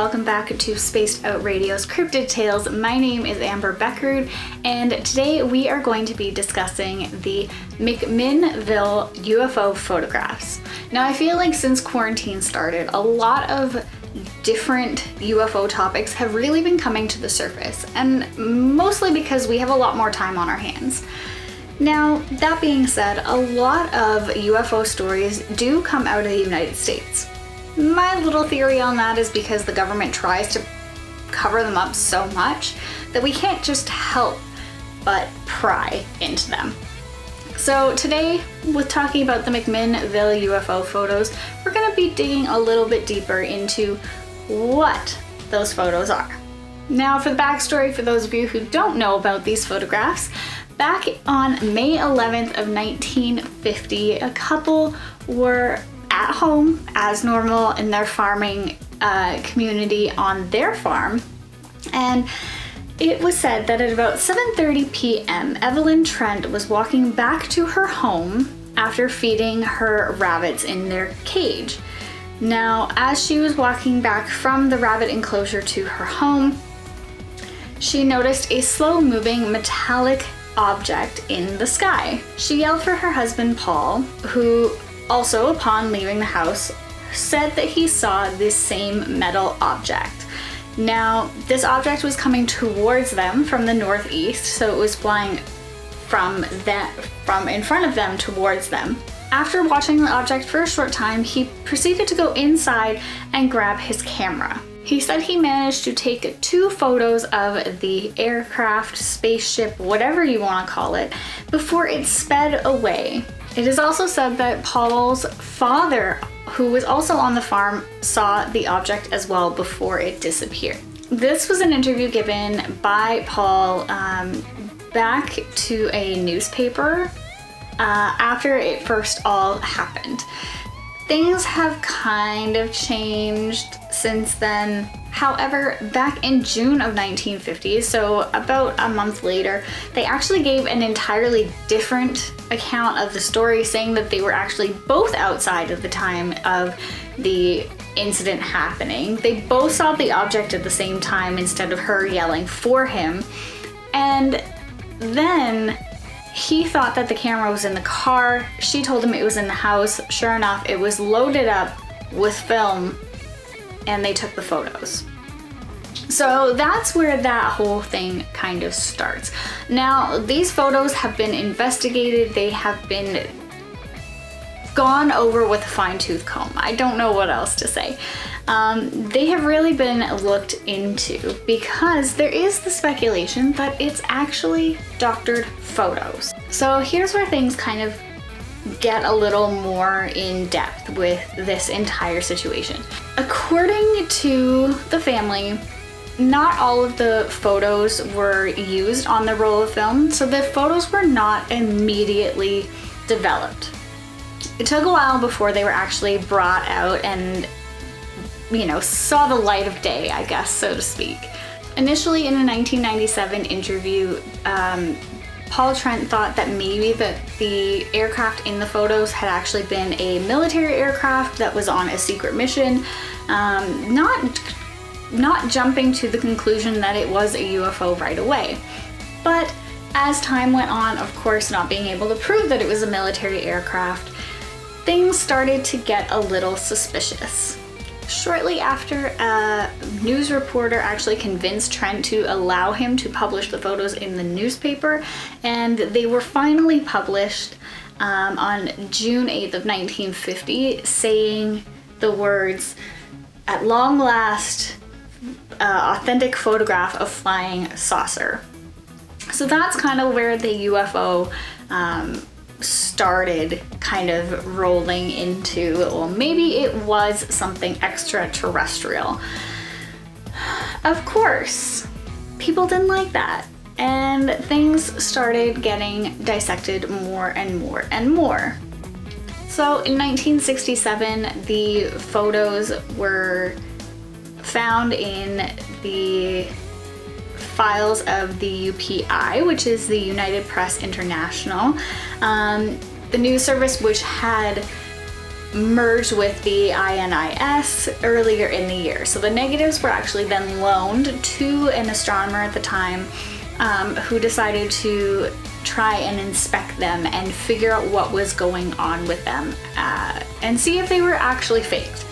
welcome back to Spaced Out Radio's Cryptid Tales. My name is Amber Beckrud, and today we are going to be discussing the McMinnville UFO photographs. Now, I feel like since quarantine started, a lot of different UFO topics have really been coming to the surface, and mostly because we have a lot more time on our hands. Now, that being said, a lot of UFO stories do come out of the United States. My little theory on that is because the government tries to cover them up so much that we can't just help but pry into them. So today, with talking about the McMinnville UFO photos, we're going to be digging a little bit deeper into what those photos are. Now, for the backstory, for those of you who don't know about these photographs, back on May 11th of 1950, a couple were at home as normal in their farming community on their farm, and it was said that at about 7:30 p.m. Evelyn Trent was walking back to her home after feeding her rabbits in their cage. Now, as she was walking back from the rabbit enclosure to her home, she noticed a slow-moving metallic object in the sky. She yelled for her husband Paul, who also, upon leaving the house, said that he saw this same metal object. Now, this object was coming towards them from the northeast, so it was flying from in front of them towards them. After watching the object for a short time, he proceeded to go inside and grab his camera. He said he managed to take 2 photos of the aircraft, spaceship, whatever you want to call it, before it sped away. It is also said that Paul's father, who was also on the farm, saw the object as well before it disappeared. This was an interview given by Paul back to a newspaper after it first all happened. Things have kind of changed since then. However, back in June of 1950, so about a month later, they actually gave an entirely different account of the story, saying that they were actually both outside at the time of the incident happening. They both saw the object at the same time instead of her yelling for him. And then he thought that the camera was in the car. She told him it was in the house. Sure enough, it was loaded up with film, and they took the photos. So that's where that whole thing kind of starts. Now, these photos have been investigated. They have been gone over with a fine-tooth comb. I don't know what else to say. They have really been looked into because there is the speculation that it's actually doctored photos. So here's where things kind of get a little more in depth with this entire situation. According to the family, not all of the photos were used on the roll of film, so the photos were not immediately developed. It took a while before they were actually brought out and, saw the light of day, I guess, so to speak. Initially, in a 1997 interview, Paul Trent thought that maybe the aircraft in the photos had actually been a military aircraft that was on a secret mission, not jumping to the conclusion that it was a UFO right away. But as time went on, of course, not being able to prove that it was a military aircraft, things started to get a little suspicious. Shortly after, a news reporter actually convinced Trent to allow him to publish the photos in the newspaper, and they were finally published on June 8th of 1950, saying the words, "At long last, authentic photograph of flying saucer." So that's kind of where the UFO started kind of rolling into, well, maybe it was something extraterrestrial. Of course, people didn't like that, and things started getting dissected more and more and more. So in 1967, the photos were found in the files of the UPI, which is the United Press International, the news service which had merged with the INIS earlier in the year. So the negatives were actually then loaned to an astronomer at the time, who decided to try and inspect them and figure out what was going on with them, and see if they were actually faked.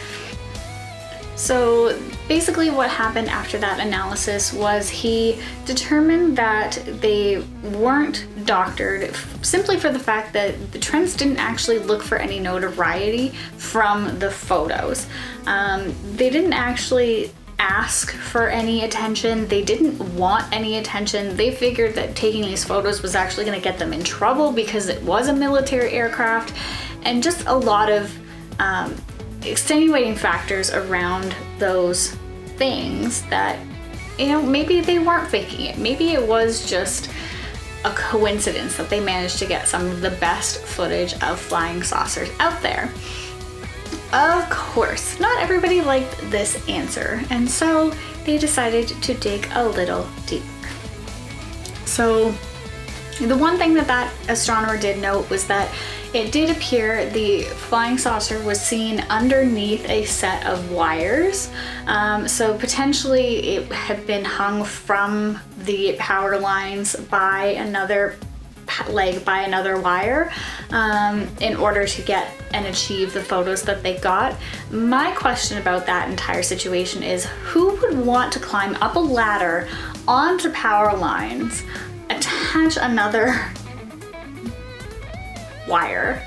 So basically what happened after that analysis was he determined that they weren't doctored simply for the fact that the trends didn't actually look for any notoriety from the photos. They didn't actually ask for any attention. They didn't want any attention. They figured that taking these photos was actually going to get them in trouble because it was a military aircraft, and just a lot of extenuating factors around those things that, you know, maybe they weren't faking it. Maybe it was just a coincidence that they managed to get some of the best footage of flying saucers out there. Of course, not everybody liked this answer, and so they decided to dig a little deeper. So the one thing that astronomer did note was that it did appear the flying saucer was seen underneath a set of wires. So potentially it had been hung from the power lines by another wire, in order to get and achieve the photos that they got. My question about that entire situation is, who would want to climb up a ladder onto power lines, attach another wire,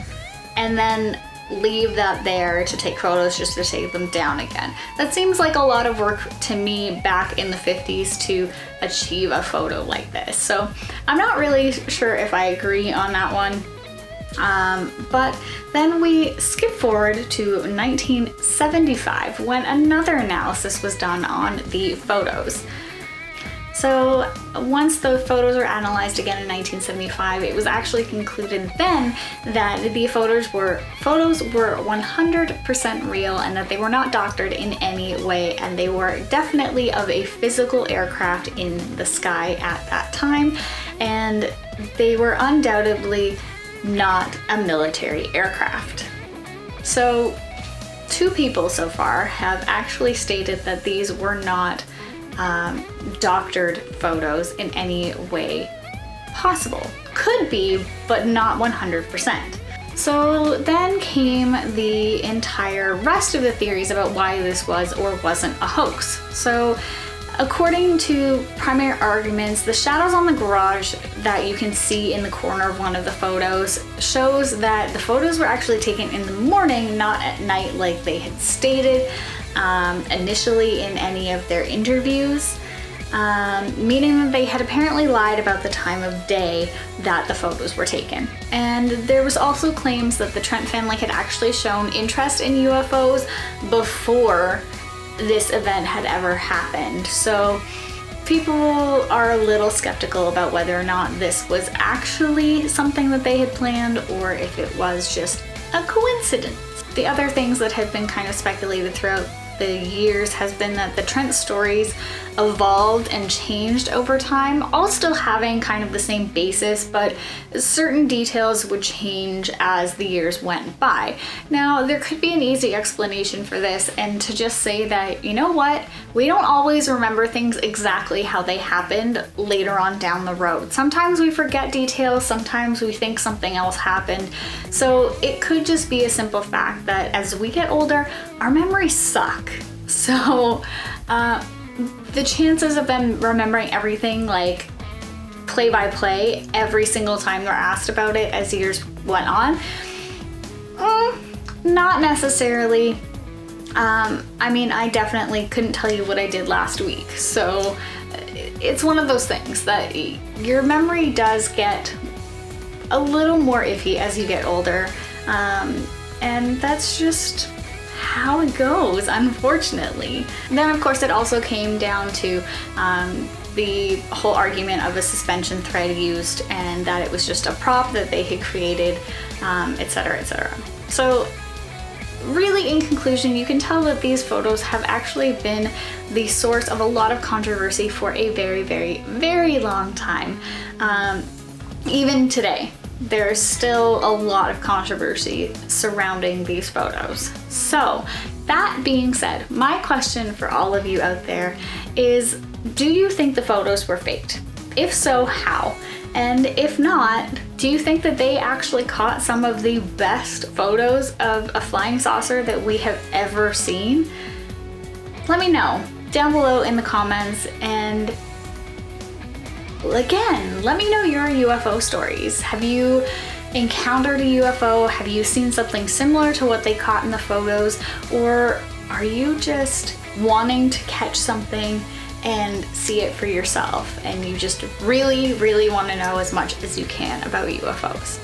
and then leave that there to take photos just to take them down again? That seems like a lot of work to me back in the 50s to achieve a photo like this. So I'm not really sure if I agree on that one. But then we skip forward to 1975 when another analysis was done on the photos. So once the photos were analyzed again in 1975, it was actually concluded then that the photos were 100% real, and that they were not doctored in any way, and they were definitely of a physical aircraft in the sky at that time, and they were undoubtedly not a military aircraft. So 2 people so far have actually stated that these were not doctored photos in any way possible. Could be, but not 100%. So then came the entire rest of the theories about why this was or wasn't a hoax. So according to primary arguments, the shadows on the garage that you can see in the corner of one of the photos shows that the photos were actually taken in the morning, not at night like they had stated initially in any of their interviews, meaning that they had apparently lied about the time of day that the photos were taken. And there was also claims that the Trent family had actually shown interest in UFOs before this event had ever happened. So people are a little skeptical about whether or not this was actually something that they had planned, or if it was just a coincidence. The other things that have been kind of speculated throughout the years has been that the Trent stories evolved and changed over time, all still having kind of the same basis, but certain details would change as the years went by. Now, there could be an easy explanation for this, and to just say that, you know what, we don't always remember things exactly how they happened later on down the road. Sometimes we forget details, sometimes we think something else happened. So it could just be a simple fact that as we get older, our memories suck. So the chances of them remembering everything like play by play every single time they're asked about it as years went on, not necessarily. I mean, I definitely couldn't tell you what I did last week. So it's one of those things that your memory does get a little more iffy as you get older. And that's just how it goes, unfortunately. Then of course it also came down to the whole argument of a suspension thread used, and that it was just a prop that they had created, etc., etc. So really, in conclusion, you can tell that these photos have actually been the source of a lot of controversy for a very, very, very long time, even today. there's still a lot of controversy surrounding these photos. So that being said, my question for all of you out there is, do you think the photos were faked? If so, how? And if not, do you think that they actually caught some of the best photos of a flying saucer that we have ever seen? Let me know down below in the comments, and again, let me know your UFO stories. Have you encountered a UFO? Have you seen something similar to what they caught in the photos? Or are you just wanting to catch something and see it for yourself, and you just really, really want to know as much as you can about UFOs?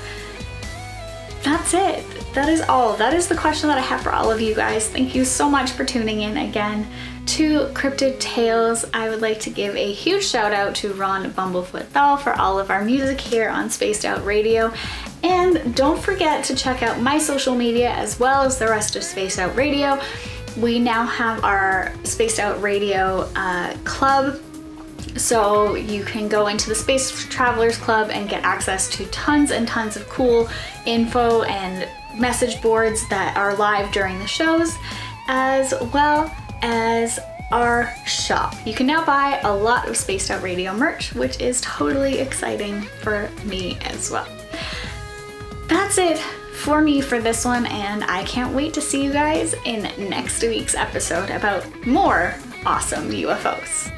That's it. That is all. That is the question that I have for all of you guys. Thank you so much for tuning in again to Cryptid Tales. I would like to give a huge shout out to Ron Bumblefoot THAL for all of our music here on Spaced Out Radio. And don't forget to check out my social media as well as the rest of Spaced Out Radio. We now have our Spaced Out Radio club, so you can go into the Space Travelers Club and get access to tons and tons of cool info and message boards that are live during the shows, as well as our shop. You can now buy a lot of Spaced Out Radio merch, which is totally exciting for me as well. That's it for me for this one, and I can't wait to see you guys in next week's episode about more awesome UFOs.